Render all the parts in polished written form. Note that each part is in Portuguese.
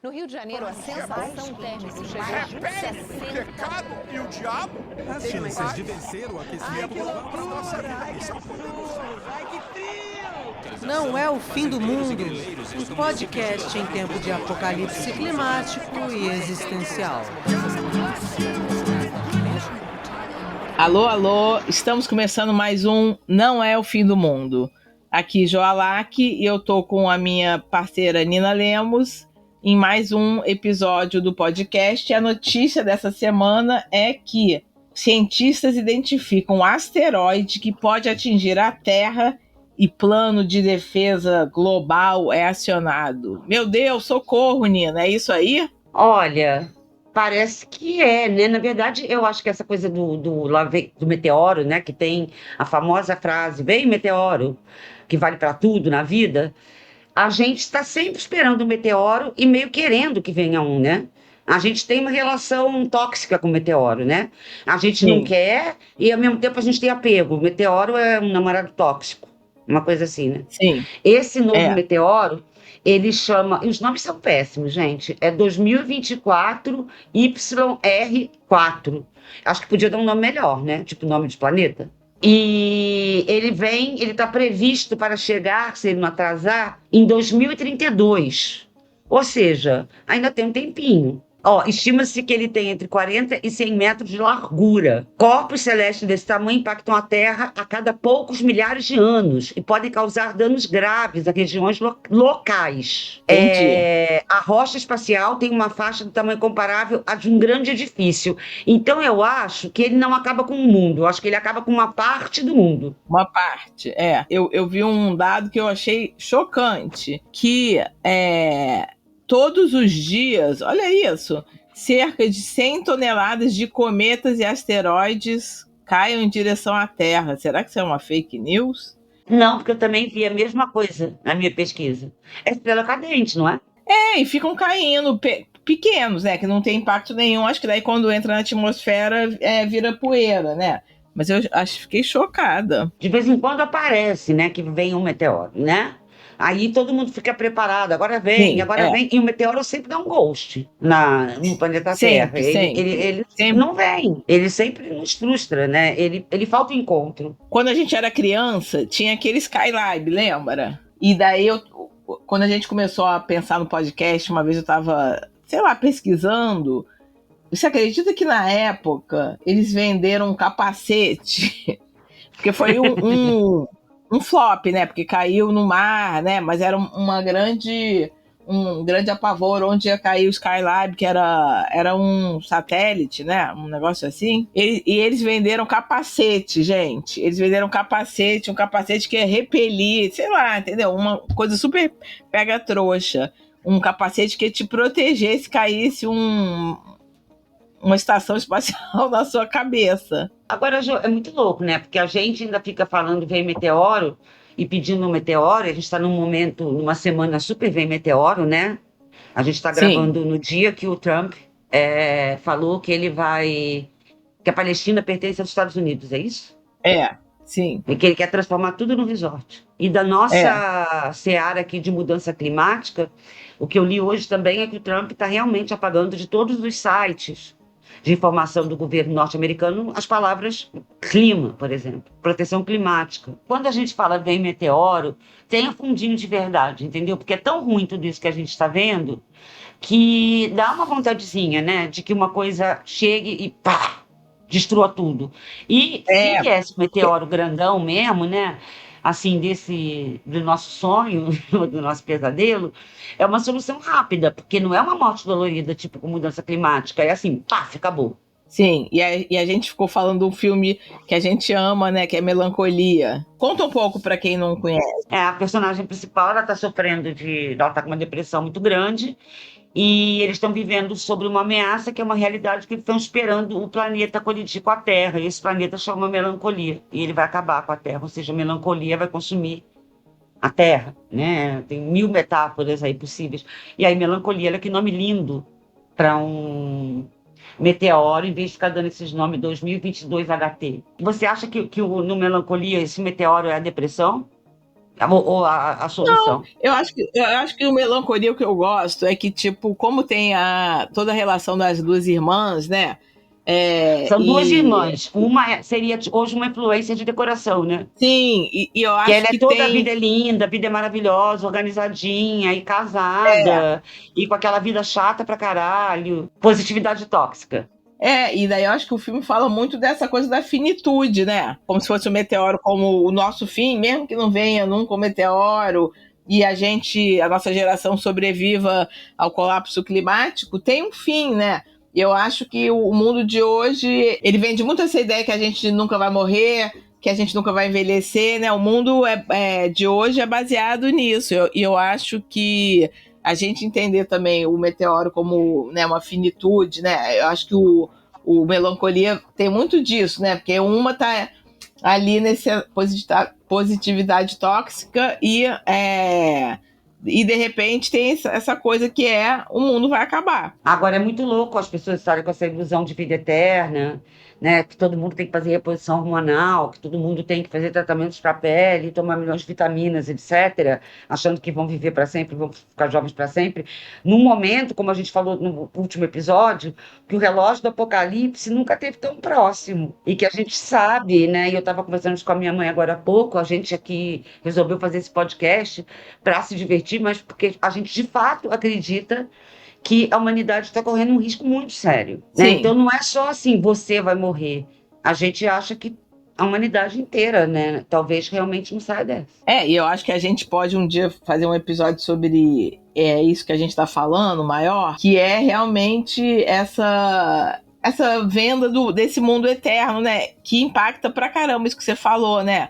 No Rio de Janeiro, a sensação térmica chegou a Repele 60. o pecado e o diabo. As chances de vencer o aquecimento global para nossa vida. Não é o fim do mundo. Um podcast em tempo de apocalipse climático e existencial. Alô, alô, estamos começando mais um Não é o Fim do Mundo. Aqui Joalac e eu tô com a minha parceira Nina Lemos em mais um episódio do podcast. A notícia dessa semana é que cientistas identificam um asteroide que pode atingir a Terra e plano de defesa global é acionado. Meu Deus, socorro, Nina, é isso aí? Olha, parece que é, né? Na verdade, eu acho que essa coisa do meteoro, né? Que tem a famosa frase, vem meteoro, que vale para tudo na vida. A gente está sempre esperando um meteoro e meio querendo que venha um, né? A gente tem uma relação tóxica com o meteoro, né? A gente não quer e, ao mesmo tempo, a gente tem apego. O meteoro é um namorado tóxico, uma coisa assim, né? Sim. Esse novo meteoro, ele chama... E os nomes são péssimos, gente. É 2024 YR4. Acho que podia dar um nome melhor, né? Tipo nome de planeta. E ele está previsto para chegar, se ele não atrasar, em 2032. Ou seja, ainda tem um tempinho. Estima-se que ele tem entre 40 e 100 metros de largura. Corpos celestes desse tamanho impactam a Terra a cada poucos milhares de anos e podem causar danos graves a regiões locais. A rocha espacial tem uma faixa do tamanho comparável a de um grande edifício. Então eu acho que ele não acaba com o mundo, eu acho que ele acaba com uma parte do mundo. Uma parte, Eu vi um dado que eu achei chocante, que todos os dias, olha isso, cerca de 100 toneladas de cometas e asteroides caem em direção à Terra. Será que isso é uma fake news? Não, porque eu também vi a mesma coisa na minha pesquisa. É estrela cadente, não é? E ficam caindo pequenos, né, que não tem impacto nenhum. Acho que daí quando entra na atmosfera vira poeira, né? Mas eu fiquei chocada. De vez em quando aparece, né, que vem um meteoro, né? Aí todo mundo fica preparado, agora vem, vem. E o meteoro sempre dá um ghost no planeta Terra. Ele sempre não vem, ele sempre nos frustra, né? Ele falta o encontro. Quando a gente era criança, tinha aquele Skylab, lembra? E daí, quando a gente começou a pensar no podcast, uma vez eu tava, pesquisando. Você acredita que na época eles venderam um capacete? Porque foi um flop, né? Porque caiu no mar, né? Mas era um grande apavoro onde ia cair o Skylab, que era um satélite, né? Um negócio assim. E eles venderam capacete, gente. Eles venderam um capacete que ia repelir, sei lá, entendeu? Uma coisa super pega-trouxa. Um capacete que ia te proteger se caísse uma estação espacial na sua cabeça. Agora, Jo, é muito louco, né? Porque a gente ainda fica falando vem meteoro e pedindo um meteoro. A gente está num momento, numa semana super vem meteoro, né? A gente está gravando no dia que o Trump falou que que a Palestina pertence aos Estados Unidos, é isso? Sim. E que ele quer transformar tudo no resort. E da nossa seara aqui de mudança climática, o que eu li hoje também é que o Trump está realmente apagando de todos os sites de informação do governo norte-americano as palavras clima, por exemplo, proteção climática. Quando a gente fala vem meteoro, tem um fundinho de verdade, entendeu? Porque é tão ruim tudo isso que a gente está vendo que dá uma vontadezinha, né? De que uma coisa chegue e pá, destrua tudo. E se viesse um meteoro grandão mesmo, né? Assim, do nosso sonho, do nosso pesadelo, é uma solução rápida, porque não é uma morte dolorida, tipo com mudança climática, é assim, pá, acabou. Sim, e a gente ficou falando de um filme que a gente ama, né, que é Melancolia. Conta um pouco para quem não conhece. A personagem principal, ela tá ela tá com uma depressão muito grande, e eles estão vivendo sobre uma ameaça que é uma realidade que eles estão esperando o planeta colidir com a Terra. E esse planeta chama Melancolia. E ele vai acabar com a Terra, ou seja, a melancolia vai consumir a Terra, né? Tem 1000 metáforas aí possíveis. E aí, melancolia, olha que nome lindo para um meteoro, em vez de ficar dando esses nomes 2022 HT. Você acha que no Melancolia esse meteoro é a depressão? ou a solução. Eu acho que o Melancolia, o que eu gosto é que, tipo, como tem toda a relação das duas irmãs, né? São duas irmãs. Uma seria hoje uma influência de decoração, né? Sim, e eu acho Que ela que é toda, a tem. vida é linda, a vida é maravilhosa, organizadinha e casada, e com aquela vida chata pra caralho. Positividade tóxica. E daí eu acho que o filme fala muito dessa coisa da finitude, né? Como se fosse o meteoro como o nosso fim, mesmo que não venha nunca o meteoro e a nossa geração sobreviva ao colapso climático, tem um fim, né? E eu acho que o mundo de hoje, ele vende muito essa ideia que a gente nunca vai morrer, que a gente nunca vai envelhecer, né? O mundo de hoje é baseado nisso. E eu acho que a gente entender também o meteoro como, né, uma finitude, né? Eu acho que o Melancolia tem muito disso, né? Porque uma tá ali nessa positividade tóxica e de repente tem essa coisa que o mundo vai acabar. Agora é muito louco as pessoas estarem com essa ilusão de vida eterna, né? Que todo mundo tem que fazer reposição hormonal, que todo mundo tem que fazer tratamentos para a pele, tomar milhões de vitaminas, etc., achando que vão viver para sempre, vão ficar jovens para sempre. Num momento, como a gente falou no último episódio, que o relógio do apocalipse nunca esteve tão próximo. E que a gente sabe, né? E eu estava conversando com a minha mãe agora há pouco, a gente aqui resolveu fazer esse podcast para se divertir, mas porque a gente de fato acredita que a humanidade está correndo um risco muito sério, né? Então não é só assim, você vai morrer. A gente acha que a humanidade inteira, né? Talvez realmente não saia dessa. E eu acho que a gente pode um dia fazer um episódio sobre isso que a gente está falando, maior, que é realmente essa venda desse mundo eterno, né? Que impacta pra caramba isso que você falou, né?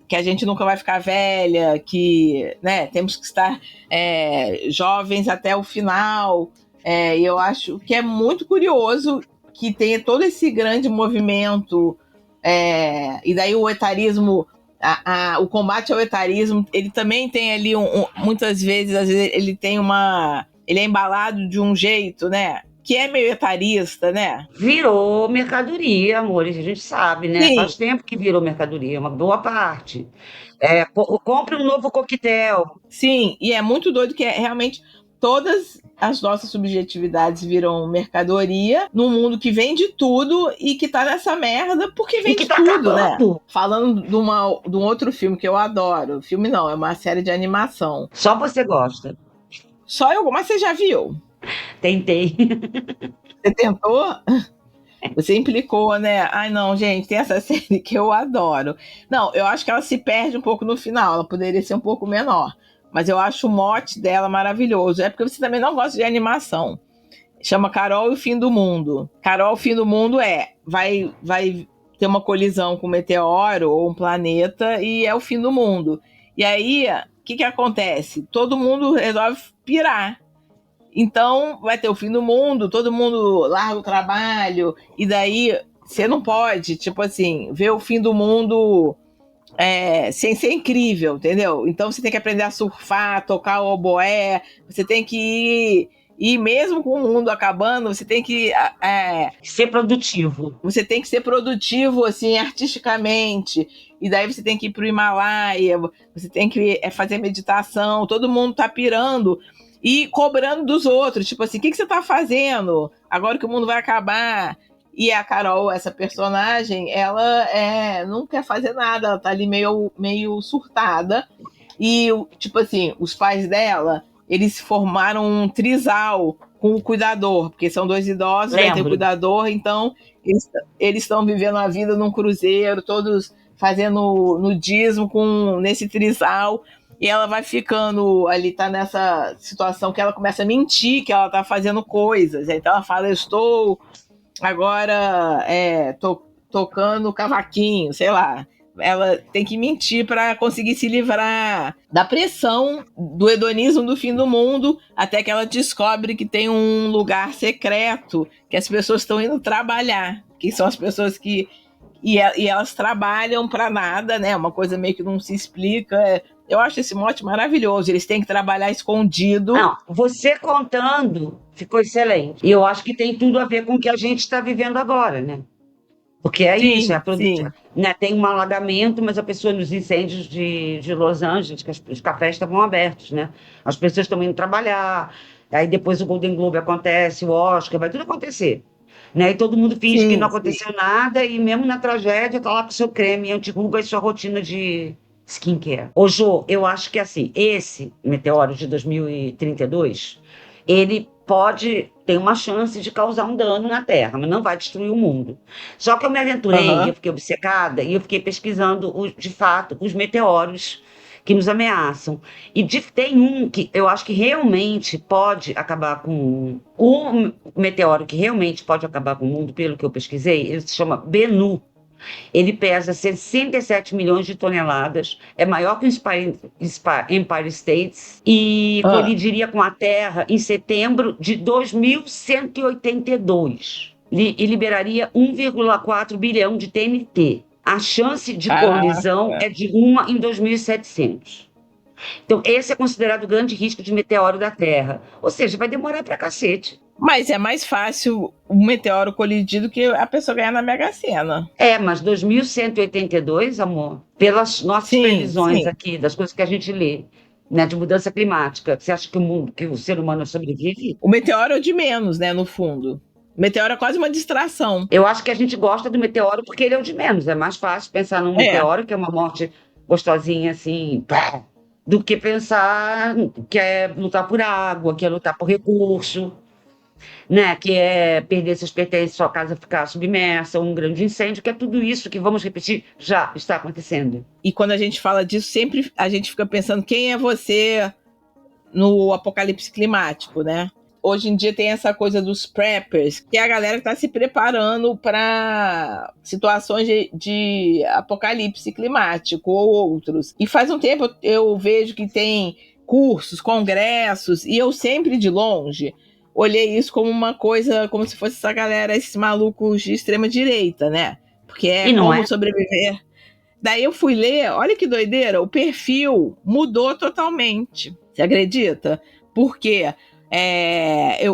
Que a gente nunca vai ficar velha, que, né, temos que estar jovens até o final. E eu acho que é muito curioso que tenha todo esse grande movimento, e daí o etarismo, o combate ao etarismo, ele também tem ali muitas vezes, às vezes ele tem ele é embalado de um jeito, né? Que é meio etarista, né? Virou mercadoria, amores, a gente sabe, né? Sim. Faz tempo que virou mercadoria, uma boa parte. Compre um novo coquetel. Sim, e é muito doido que realmente todas as nossas subjetividades viram mercadoria num mundo que vende tudo e que tá nessa merda porque vende tudo, acabando, né? Falando de um outro filme que eu adoro. Filme não, é uma série de animação. Só você gosta. Só eu, mas você já viu? Tentei. Você tentou? Você implicou, né? Ai, não, gente, tem essa série que eu adoro. Não, eu acho que ela se perde um pouco no final, ela poderia ser um pouco menor. Mas eu acho o mote dela maravilhoso. É porque você também não gosta de animação. Chama Carol e o Fim do Mundo. Carol, o Fim do Mundo vai ter uma colisão com um meteoro ou um planeta e é o fim do mundo. E aí, o que acontece? Todo mundo resolve pirar. Então, vai ter o fim do mundo, todo mundo larga o trabalho, e daí você não pode, tipo assim, ver o fim do mundo sem ser incrível, entendeu? Então você tem que aprender a surfar, tocar o oboé, você tem que ir mesmo com o mundo acabando, você tem que ser produtivo. Você tem que ser produtivo, assim, artisticamente, e daí você tem que ir pro Himalaia, você tem que fazer meditação, todo mundo tá pirando, e cobrando dos outros, tipo assim, o que você tá fazendo agora que o mundo vai acabar? E a Carol, essa personagem, ela não quer fazer nada, ela tá ali meio surtada. E, tipo assim, os pais dela, eles formaram um trisal com o cuidador, porque são dois idosos, vai ter cuidador, então eles estão vivendo a vida num cruzeiro, todos fazendo nudismo nesse trisal. E ela vai ficando ali, tá nessa situação que ela começa a mentir que ela tá fazendo coisas. Então ela fala, eu estou agora tocando cavaquinho, sei lá. Ela tem que mentir para conseguir se livrar da pressão do hedonismo do fim do mundo, até que ela descobre que tem um lugar secreto, que as pessoas estão indo trabalhar, que são as pessoas que... E elas trabalham para nada, né? Uma coisa meio que não se explica. Eu acho esse mote maravilhoso. Eles têm que trabalhar escondido. Não, você contando ficou excelente. E eu acho que tem tudo a ver com o que a gente está vivendo agora, né? Porque é Sim, isso, é a sim. produção. Né? Tem um alagamento, mas a pessoa nos incêndios de Los Angeles, que os cafés estavam abertos, né? As pessoas estão indo trabalhar, aí depois o Golden Globe acontece, o Oscar, vai tudo acontecer. Né? E todo mundo finge que não Sim, sim. aconteceu nada, e mesmo na tragédia, tá lá com seu creme anti-ruga e sua rotina de skincare. Ô, Jô, eu acho que assim, esse meteoro de 2032, ele tem uma chance de causar um dano na Terra, mas não vai destruir o mundo. Só que eu me aventurei, Aham. eu fiquei obcecada, e eu fiquei pesquisando, de fato, os meteoros que nos ameaçam. E tem um que eu acho que realmente pode acabar com o mundo. O meteoro que realmente pode acabar com o mundo, pelo que eu pesquisei, ele se chama Bennu. Ele pesa 67 milhões de toneladas, é maior que o Empire State e Ah, colidiria com a Terra em setembro de 2182 e liberaria 1,4 bilhão de TNT. A chance de colisão caraca. é de 1 em 2.700. Então, esse é considerado o grande risco de meteoro da Terra. Ou seja, vai demorar pra cacete. Mas é mais fácil o meteoro colidir do que a pessoa ganhar na Mega Sena. Mas 2182, amor, pelas nossas Sim, previsões sim. aqui, das coisas que a gente lê, né, de mudança climática, você acha que o ser humano sobrevive? O meteoro é o de menos, né, no fundo. O meteoro é quase uma distração. Eu acho que a gente gosta do meteoro porque ele é o de menos. É mais fácil pensar num É. meteoro, que é uma morte gostosinha, assim, pá, do que pensar que é lutar por água, que é lutar por recurso, né? Que é perder seus pertences, sua casa ficar submersa, um grande incêndio, que é tudo isso que, vamos repetir, já está acontecendo. E quando a gente fala disso, sempre a gente fica pensando quem é você no apocalipse climático, né? Hoje em dia tem essa coisa dos preppers, que é a galera que está se preparando para situações de apocalipse climático ou outros. E faz um tempo eu vejo que tem cursos, congressos, e eu sempre de longe olhei isso como uma coisa, como se fosse essa galera, esses malucos de extrema direita, né? Porque é E não como é? sobreviver. Daí eu fui ler, olha que doideira, o perfil mudou totalmente. Você acredita? Porque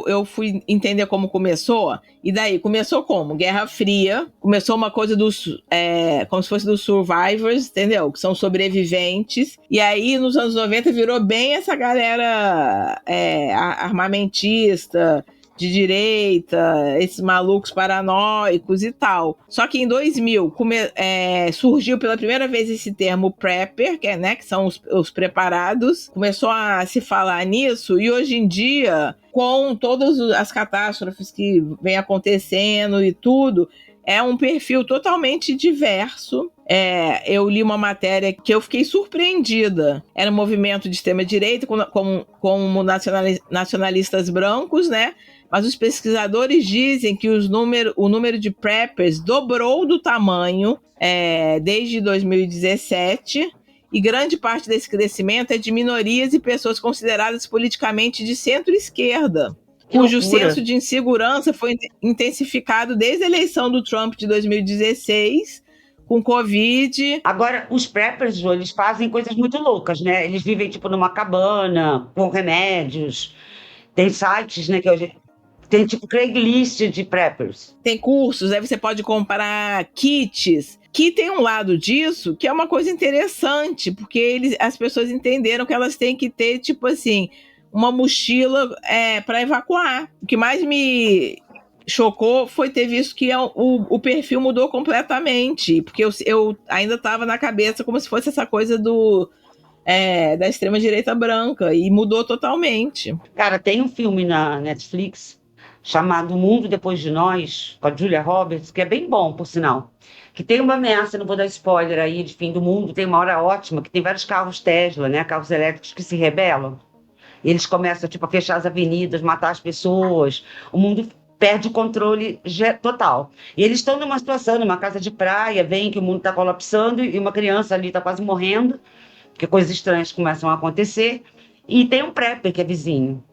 eu fui entender como começou, e daí começou como? Guerra Fria, começou uma coisa como se fosse dos survivors, entendeu? Que são sobreviventes, e aí nos anos 90 virou bem essa galera armamentista, de direita, esses malucos paranoicos e tal. Só que em 2000 surgiu pela primeira vez esse termo prepper, que são os preparados. Começou a se falar nisso e hoje em dia, com todas as catástrofes que vem acontecendo e tudo, é um perfil totalmente diverso. Eu li uma matéria que eu fiquei surpreendida. Era um movimento de extrema-direita, como nacionalistas brancos, né? Mas os pesquisadores dizem que o número de preppers dobrou do tamanho desde 2017, e grande parte desse crescimento é de minorias e pessoas consideradas politicamente de centro-esquerda, cujo senso de insegurança foi intensificado desde a eleição do Trump de 2016, com Covid. Agora, os preppers, eles fazem coisas muito loucas, né? Eles vivem, tipo, numa cabana, com remédios. Tem sites, né, tem tipo Craigslist de preppers. Tem cursos, aí você pode comprar kits, que tem um lado disso que é uma coisa interessante, porque as pessoas entenderam que elas têm que ter, tipo assim, uma mochila para evacuar. O que mais me chocou foi ter visto que o perfil mudou completamente, porque eu ainda estava na cabeça como se fosse essa coisa da extrema-direita branca, e mudou totalmente. Cara, tem um filme na Netflix chamado O Mundo Depois de Nós, com a Julia Roberts, que é bem bom, por sinal. Que tem uma ameaça, não vou dar spoiler aí, de fim do mundo, tem uma hora ótima, que tem vários carros Tesla, né, carros elétricos que se rebelam. E eles começam, tipo, a fechar as avenidas, matar as pessoas. O mundo perde o controle total. E eles estão numa situação, numa casa de praia, veem que o mundo está colapsando e uma criança ali está quase morrendo, porque coisas estranhas começam a acontecer. E tem um prepper que é vizinho.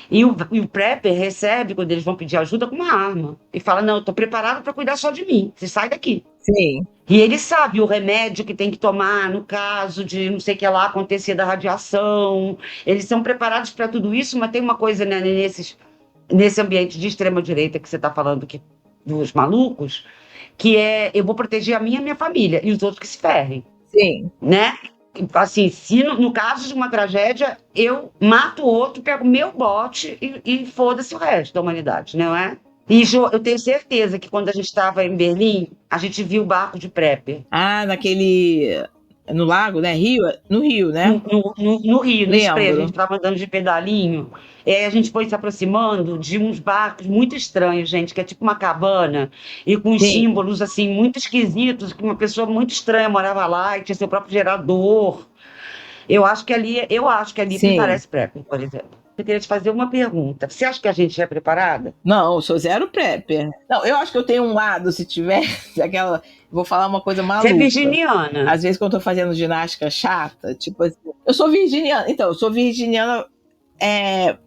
E o prepper recebe, quando eles vão pedir ajuda, com uma arma. E fala, não, eu estou preparado para cuidar só de mim. Você sai daqui. Sim. E ele sabe o remédio que tem que tomar no caso de não sei o que lá acontecer da radiação. Eles são preparados para tudo isso, mas tem uma coisa, né, nesse ambiente de extrema-direita que você está falando, que dos malucos, que é eu vou proteger a minha família e os outros que se ferrem, Sim. né? Assim, se no caso de uma tragédia, eu mato o outro, pego o meu bote e foda-se o resto da humanidade, não é? E, Jô, eu tenho certeza que quando a gente estava em Berlim, a gente viu o barco de Prepper. Ah, naquele... No lago, né? Rio? No Rio, né? No Rio, no Spray, a Lembro. gente estava andando de pedalinho, a gente foi se aproximando de uns barcos muito estranhos, gente, que é tipo uma cabana, e com uns Sim. símbolos, assim, muito esquisitos, que uma pessoa muito estranha morava lá e tinha seu próprio gerador. Eu acho que ali Sim. me parece Prepper, por exemplo. Eu queria te fazer uma pergunta. Você acha que a gente é preparada? Não, eu sou zero prepper. Não, eu acho que eu tenho um lado, se tivesse aquela... Vou falar uma coisa maluca. Você é virginiana. Às vezes, quando eu tô fazendo ginástica chata, tipo assim... Eu sou virginiana. Então, eu sou virginiana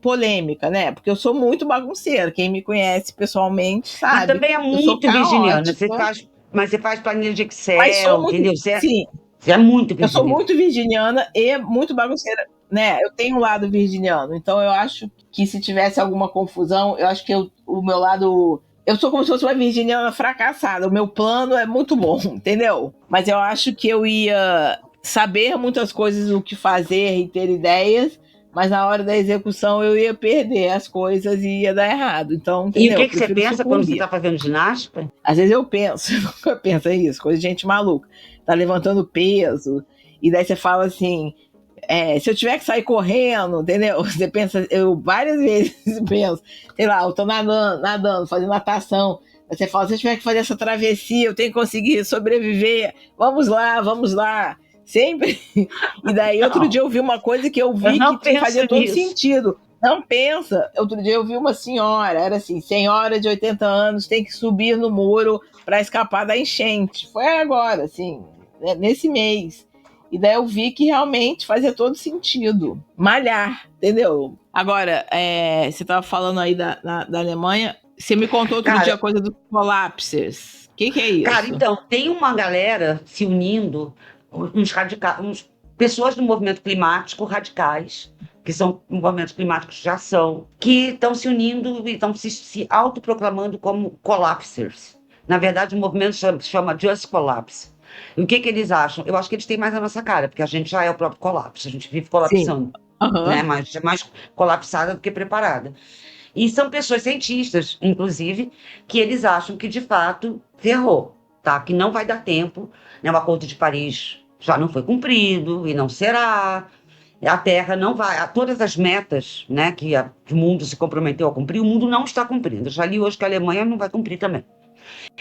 polêmica, né? Porque eu sou muito bagunceira. Quem me conhece pessoalmente sabe. Mas também é Eu sou muito virginiana. caótica. Mas você faz planilha de Mas sou Excel, muito... entendeu? Sim, Você é muito eu sou virginiana. muito virginiana e muito bagunceira, né? Eu tenho um lado virginiano, então eu acho que se tivesse alguma confusão, eu acho que o meu lado... Eu sou como se fosse uma virginiana fracassada, o meu plano é muito bom, entendeu? Mas eu acho que eu ia saber muitas coisas, o que fazer e ter ideias, mas na hora da execução eu ia perder as coisas e ia dar errado, então, E entendeu? o que você pensa quando você sucumbir. está fazendo ginástica? Às vezes eu penso, nunca pensa isso, coisa de gente maluca. Tá levantando peso, e daí você fala assim, se eu tiver que sair correndo, entendeu? Você pensa, eu várias vezes penso, sei lá, eu tô nadando, fazendo natação. Aí você fala, se eu tiver que fazer essa travessia, eu tenho que conseguir sobreviver. Vamos lá. Sempre. E daí outro dia eu vi uma coisa que eu vi que fazia todo sentido. Não pensa. Outro dia eu vi uma senhora, era assim, senhora de 80 anos tem que subir no muro para escapar da enchente. Foi agora, assim, nesse mês. E daí eu vi que realmente fazia todo sentido. Malhar, entendeu? Agora, você estava falando aí da Alemanha, você me contou outro dia a coisa dos collapses. O que é isso? Cara, então, tem uma galera se unindo, pessoas do movimento climático radicais, que são movimentos climáticos de ação, que estão se unindo e estão se autoproclamando como collapsers. Na verdade, o movimento se chama Just Collapse. E o que eles acham? Eu acho que eles têm mais a nossa cara, porque a gente já é o próprio colapso, a gente vive colapsando, né? Mas é mais colapsada do que preparada. E são pessoas cientistas, inclusive, que eles acham que, de fato, ferrou, tá? Que não vai dar tempo, né? O Acordo de Paris já não foi cumprido e não será. A Terra não vai... Todas as metas, né, que o mundo se comprometeu a cumprir, o mundo não está cumprindo. Eu já li hoje que a Alemanha não vai cumprir também.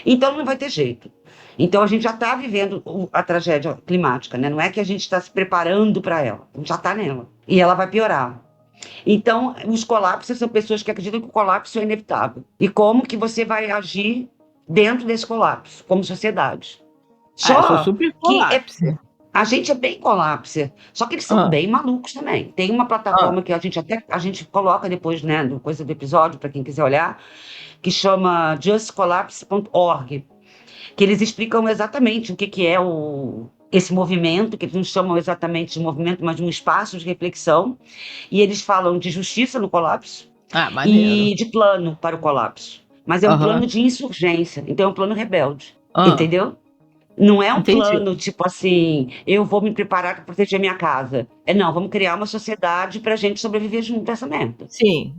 Então, não vai ter jeito. Então, a gente já está vivendo a tragédia climática, né? Não é que a gente está se preparando para ela, a gente já está nela. E ela vai piorar. Então, os colapsos são pessoas que acreditam que o colapso é inevitável. E como que você vai agir dentro desse colapso, como sociedade. Eu sou super colapse. A gente é bem colapse, só que eles são bem malucos também. Tem uma plataforma que a gente coloca depois, né, coisa do episódio, para quem quiser olhar, que chama justcollapse.org, que eles explicam exatamente o que é esse movimento, que eles não chamam exatamente de movimento, mas de um espaço de reflexão, e eles falam de justiça no colapso e de plano para o colapso. Mas é um plano de insurgência, então é um plano rebelde, entendeu? Não é um plano tipo assim, eu vou me preparar para proteger minha casa. Não, vamos criar uma sociedade para a gente sobreviver junto a essa merda. Sim.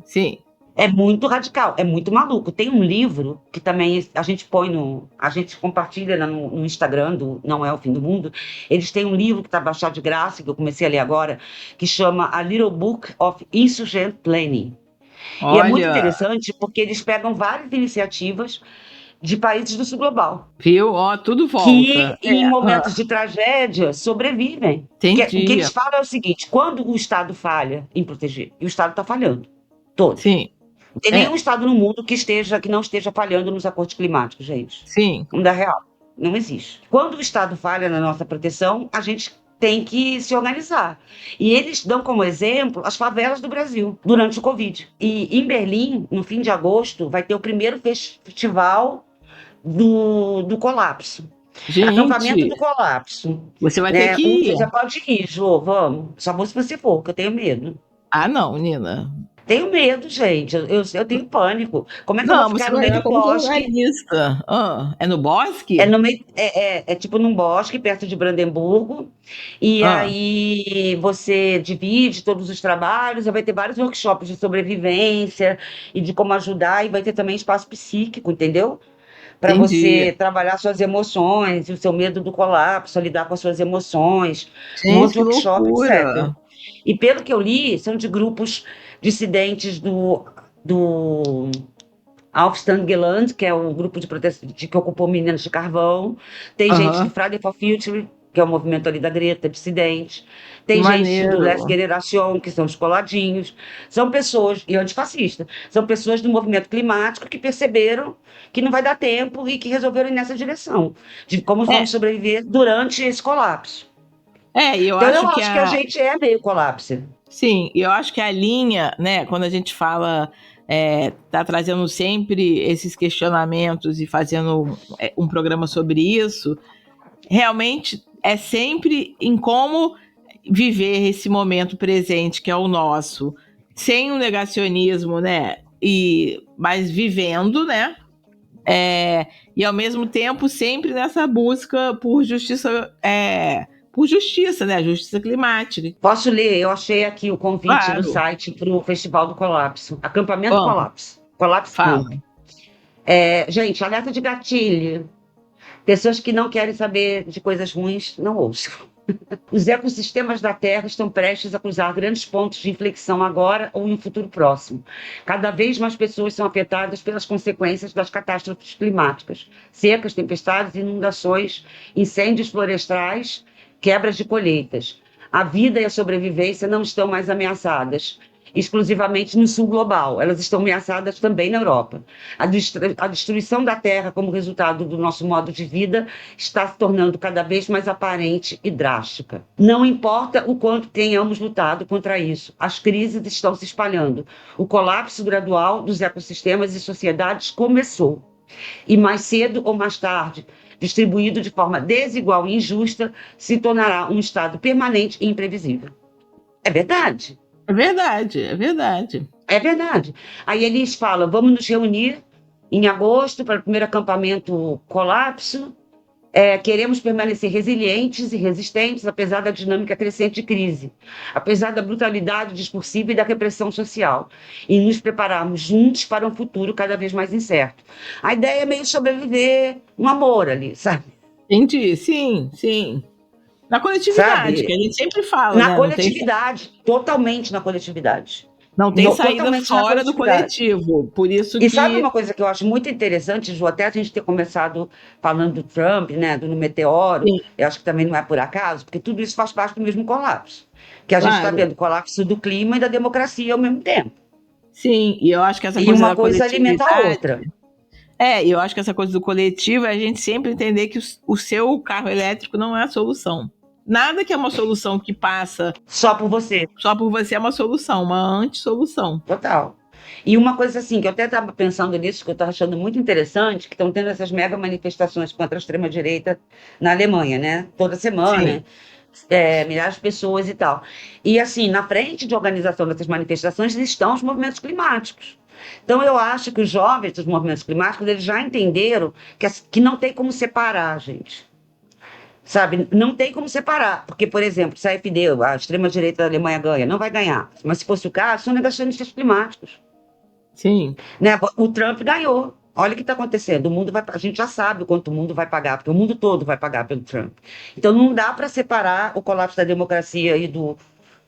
É muito radical, é muito maluco. Tem um livro que também a gente compartilha no Instagram do Não É o Fim do Mundo. Eles têm um livro que está baixado de graça, que eu comecei a ler agora, que chama A Little Book of Insurgent Planning. Olha. E é muito interessante porque eles pegam várias iniciativas de países do sul global. Viu? Tudo volta. Que em momentos de tragédia sobrevivem. O que eles falam é o seguinte: quando o Estado falha em proteger, e o Estado está falhando, todos. Sim. Não tem nenhum Estado no mundo que não esteja falhando nos acordos climáticos, gente. Sim. Vamos dar real. Não existe. Quando o Estado falha na nossa proteção, a gente tem que se organizar. E eles dão como exemplo as favelas do Brasil, durante o Covid. E em Berlim, no fim de agosto, vai ter o primeiro festival do colapso. Gente, acampamento do colapso. Você vai ter que ir. Você já pode ir, Jô, vamos. Só vou se você for, que eu tenho medo. Não, Nina. Tenho medo, gente. Eu tenho pânico. Como é que eu Não, vou você ficar no vai meio ir do como bosque? jornalista. É no É, bosque? no meio, é tipo num bosque perto de Brandemburgo, e Ah, aí você divide todos os trabalhos, aí vai ter vários workshops de sobrevivência e de como ajudar, e vai ter também espaço psíquico, entendeu? Para entendi. você trabalhar suas emoções, e o seu medo do colapso, lidar com as suas emoções, um monte Gente, de que workshop, etc. loucura. E pelo que eu li, são de grupos dissidentes do Aufstandgeland, que é um grupo de protesto que ocupou minas de carvão. Tem gente do Aham, Friday for Future, que é o movimento ali da Greta, dissidente. que Tem gente do Last maneiro. Generation, que são os coladinhos. São pessoas, e antifascistas, são pessoas do movimento climático que perceberam que não vai dar tempo e que resolveram ir nessa direção, de como É, vamos sobreviver durante esse colapso. e eu Então, eu acho que acho que a gente é meio colapso. sim, e eu acho que a linha, né, quando a gente fala, tá trazendo sempre esses questionamentos e fazendo um programa sobre isso, realmente é sempre em como viver esse momento presente que é o nosso, sem o negacionismo, né? Mas vivendo, né? E ao mesmo tempo sempre nessa busca por justiça, né? Justiça climática. Posso ler? Eu achei aqui o convite no Claro. site para o Festival do Colapso. Acampamento Vamos, Colapso. Colapse fala. Camp. Gente, alerta de gatilho. Pessoas que não querem saber de coisas ruins, não ouçam. Os ecossistemas da Terra estão prestes a cruzar grandes pontos de inflexão agora ou em um futuro próximo. Cada vez mais pessoas são afetadas pelas consequências das catástrofes climáticas, secas, tempestades, inundações, incêndios florestais, quebras de colheitas. A vida e a sobrevivência não estão mais ameaçadas exclusivamente no sul global, elas estão ameaçadas também na Europa. A destruição da Terra como resultado do nosso modo de vida está se tornando cada vez mais aparente e drástica. Não importa o quanto tenhamos lutado contra isso, as crises estão se espalhando. O colapso gradual dos ecossistemas e sociedades começou. E mais cedo ou mais tarde, distribuído de forma desigual e injusta, se tornará um estado permanente e imprevisível. É verdade. É verdade, é verdade. É verdade. Aí eles falam: vamos nos reunir em agosto para o primeiro acampamento Colapso. Queremos permanecer resilientes e resistentes, apesar da dinâmica crescente de crise, apesar da brutalidade discursiva e da repressão social, e nos prepararmos juntos para um futuro cada vez mais incerto. A ideia é meio sobreviver um amor ali, sabe? Entendi, sim, sim. Na coletividade, que Sabe? a gente sempre fala, Na né? coletividade, totalmente na coletividade. Não tem saída Totalmente na fora do coletividade. coletivo. Por isso E sabe que. uma coisa que eu acho muito interessante, Ju, até a gente ter começado falando do Trump, né, do meteoro, Sim, eu acho que também não é por acaso, porque tudo isso faz parte do mesmo colapso. Que a gente está claro. vendo o colapso do clima e da democracia ao mesmo tempo. Sim, e eu acho que essa E coisa uma da coisa alimenta a coletividade. outra. E eu acho que essa coisa do coletivo é a gente sempre entender que o seu carro elétrico não é a solução. Nada que é uma solução que passa Só por você. só por você é uma solução, uma antissolução. Total. E uma coisa assim, que eu até estava pensando nisso, que eu estava achando muito interessante, que estão tendo essas mega manifestações contra a extrema-direita na Alemanha, né? Toda Sim, semana, milhares de pessoas e tal. E assim, na frente de organização dessas manifestações estão os movimentos climáticos. Então eu acho que os jovens dos movimentos climáticos, eles já entenderam que não tem como separar, gente. Sabe, não tem como separar, porque, por exemplo, se a AfD, a extrema-direita da Alemanha ganha, não vai ganhar. Mas se fosse o caso, são negacionistas climáticos. sim. Né? O Trump ganhou. Olha o que está acontecendo. A gente já sabe o quanto o mundo vai pagar, porque o mundo todo vai pagar pelo Trump. Então não dá para separar o colapso da democracia e do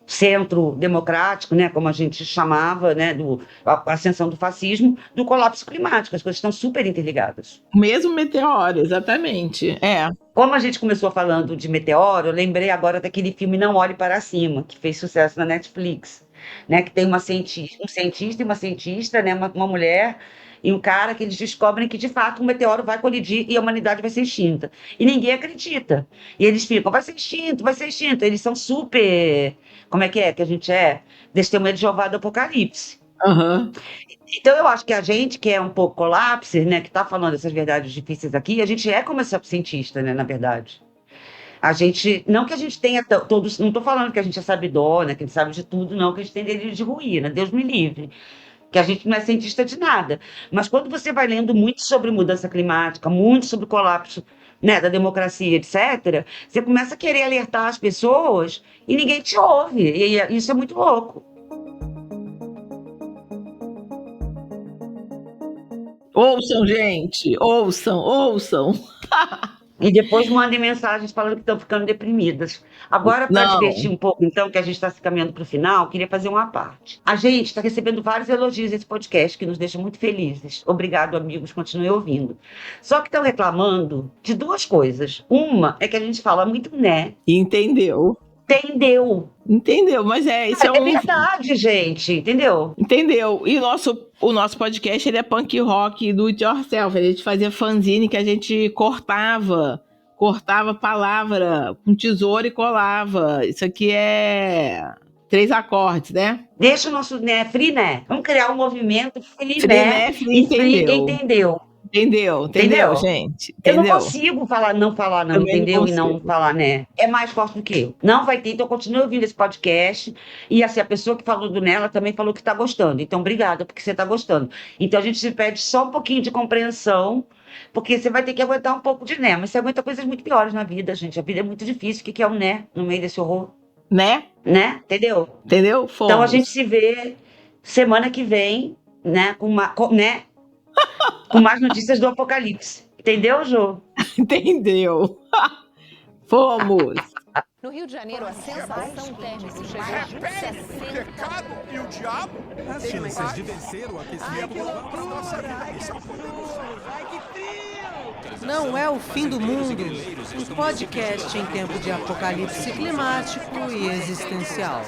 centro democrático, né, como a gente chamava, né, a ascensão do fascismo, do colapso climático. As coisas estão super interligadas. O mesmo meteoro, exatamente. Como a gente começou falando de meteoro, eu lembrei agora daquele filme Não Olhe Para Cima, que fez sucesso na Netflix, né? Que tem um cientista e uma cientista, né? Uma mulher e um cara que eles descobrem que, de fato, um meteoro vai colidir e a humanidade vai ser extinta. E ninguém acredita. E eles ficam: vai ser extinto, vai ser extinto. Eles são super... Como é que a gente é? Testemunha de Jeová do Apocalipse. Uhum. Então, eu acho que a gente que é um pouco colapse, né, que está falando essas verdades difíceis aqui, a gente é como essa cientista, né, na verdade. A gente, não que a gente tenha todos, não estou falando que a gente é sabidona, que a gente sabe de tudo, não, que a gente tem delírio de ruína, Deus me livre, que a gente não é cientista de nada. Mas quando você vai lendo muito sobre mudança climática, muito sobre o colapso, né, da democracia, etc., você começa a querer alertar as pessoas e ninguém te ouve. E isso é muito louco. Ouçam, gente, ouçam. E depois mandem mensagens falando que estão ficando deprimidas. Agora, para Não. divertir um pouco, então, que a gente está se caminhando para o final, queria fazer uma parte. A gente está recebendo vários elogios nesse podcast, que nos deixa muito felizes. Obrigado, amigos, continuem ouvindo. Só que estão reclamando de duas coisas. Uma é que a gente fala muito né. Entendeu, mas isso É verdade, gente, entendeu? Entendeu? E o nosso podcast, ele é punk rock do it yourself. A gente fazia fanzine que a gente cortava palavra com tesoura e colava. Isso aqui é 3 acordes, né? Deixa o nosso né, free né. Vamos criar um movimento free Free né. né, free entendeu. Entendeu, gente? Eu não Entendeu? consigo não falar não, Também não entendeu? E não consigo. falar né. É mais forte do que eu. Não vai ter, então continue ouvindo esse podcast. E assim, a pessoa que falou do Nela também falou que está gostando. Então, obrigada, porque você está gostando. Então, a gente se pede só um pouquinho de compreensão, porque você vai ter que aguentar um pouco de né. Mas você aguenta coisas muito piores na vida, gente. A vida é muito difícil. O que é um né no meio desse horror? Né? Entendeu? Entendeu? Fomos. Então, a gente se vê semana que vem, né? Com mais notícias do Apocalipse. Entendeu, Jô? Entendeu? Fomos. No Rio de Janeiro, a sensação térmica chegou a Arrepende o 60. pecado e o diabo. As chances de vencer o aquecimento global para a nossa vida. Isso é um poder do sol. Não é o fim do mundo. Um podcast em tempo de apocalipse climático e existencial.